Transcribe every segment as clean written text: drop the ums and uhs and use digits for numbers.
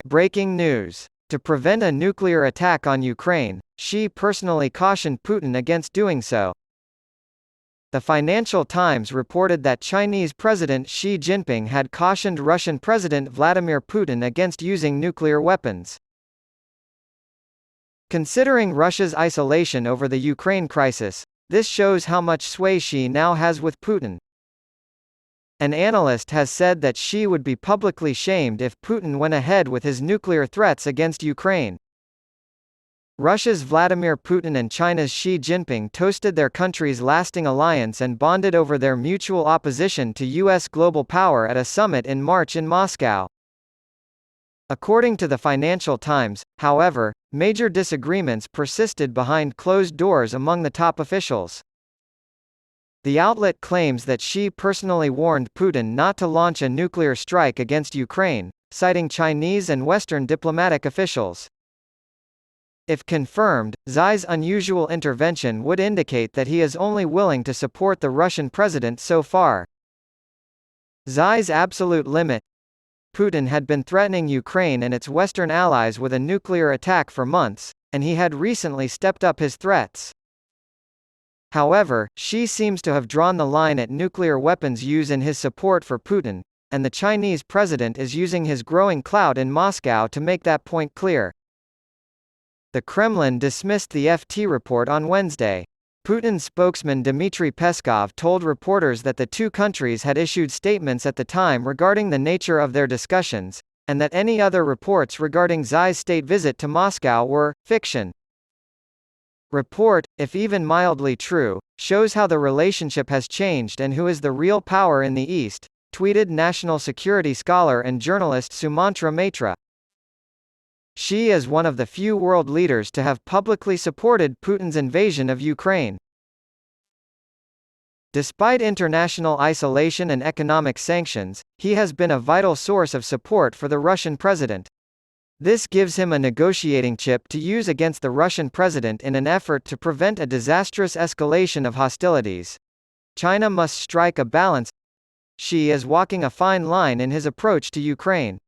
Breaking news. To prevent a nuclear attack on Ukraine, Xi personally cautioned Putin against doing so. The Financial Times reported that Chinese President Xi Jinping had cautioned Russian President Vladimir Putin against using nuclear weapons. Considering Russia's isolation over the Ukraine crisis, this shows how much sway Xi now has with Putin. An analyst has said that Xi would be publicly shamed if Putin went ahead with his nuclear threats against Ukraine. Russia's Vladimir Putin and China's Xi Jinping toasted their countries' lasting alliance and bonded over their mutual opposition to U.S. global power at a summit in March in Moscow. According to the Financial Times, however, major disagreements persisted behind closed doors among the top officials. The outlet claims that Xi personally warned Putin not to launch a nuclear strike against Ukraine, citing Chinese and Western diplomatic officials. If confirmed, Xi's unusual intervention would indicate that he is only willing to support the Russian president so far. Xi's absolute limit. Putin had been threatening Ukraine and its Western allies with a nuclear attack for months, and he had recently stepped up his threats. However, Xi seems to have drawn the line at nuclear weapons use in his support for Putin, and the Chinese president is using his growing clout in Moscow to make that point clear. The Kremlin dismissed the FT report on Wednesday. Putin's spokesman Dmitry Peskov told reporters that the two countries had issued statements at the time regarding the nature of their discussions, and that any other reports regarding Xi's state visit to Moscow were fiction. Report, if even mildly true, shows how the relationship has changed and who is the real power in the East, tweeted national security scholar and journalist Sumantra Matra. Xi is one of the few world leaders to have publicly supported Putin's invasion of Ukraine. Despite international isolation and economic sanctions, he has been a vital source of support for the Russian president. This gives him a negotiating chip to use against the Russian president in an effort to prevent a disastrous escalation of hostilities. China must strike a balance. Xi is walking a fine line in his approach to Ukraine.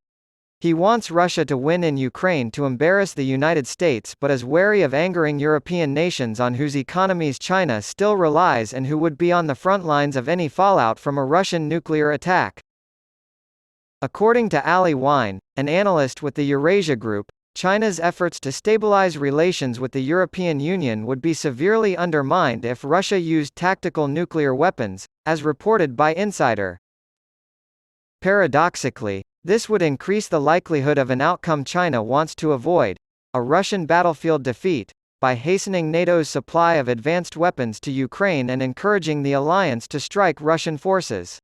He wants Russia to win in Ukraine to embarrass the United States but is wary of angering European nations on whose economies China still relies and who would be on the front lines of any fallout from a Russian nuclear attack. According to Ali Wine, an analyst with the Eurasia Group, China's efforts to stabilize relations with the European Union would be severely undermined if Russia used tactical nuclear weapons, as reported by Insider. Paradoxically, this would increase the likelihood of an outcome China wants to avoid, a Russian battlefield defeat, by hastening NATO's supply of advanced weapons to Ukraine and encouraging the alliance to strike Russian forces.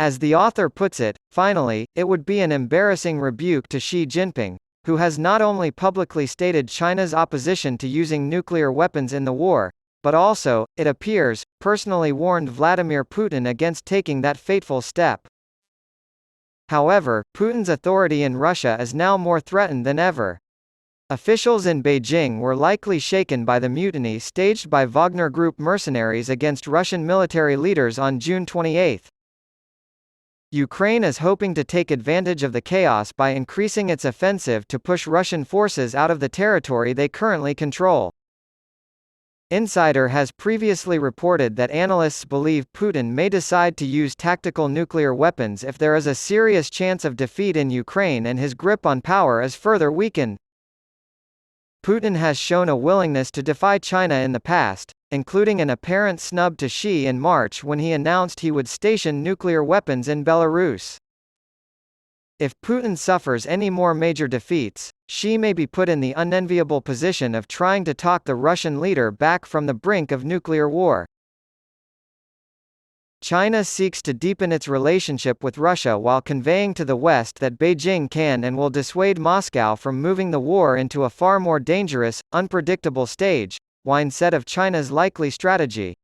As the author puts it, finally, it would be an embarrassing rebuke to Xi Jinping, who has not only publicly stated China's opposition to using nuclear weapons in the war, but also, it appears, personally warned Vladimir Putin against taking that fateful step. However, Putin's authority in Russia is now more threatened than ever. Officials in Beijing were likely shaken by the mutiny staged by Wagner Group mercenaries against Russian military leaders on June 28. Ukraine is hoping to take advantage of the chaos by increasing its offensive to push Russian forces out of the territory they currently control. Insider has previously reported that analysts believe Putin may decide to use tactical nuclear weapons if there is a serious chance of defeat in Ukraine and his grip on power is further weakened. Putin has shown a willingness to defy China in the past, including an apparent snub to Xi in March when he announced he would station nuclear weapons in Belarus. If Putin suffers any more major defeats, Xi may be put in the unenviable position of trying to talk the Russian leader back from the brink of nuclear war. China seeks to deepen its relationship with Russia while conveying to the West that Beijing can and will dissuade Moscow from moving the war into a far more dangerous, unpredictable stage, Wine said of China's likely strategy.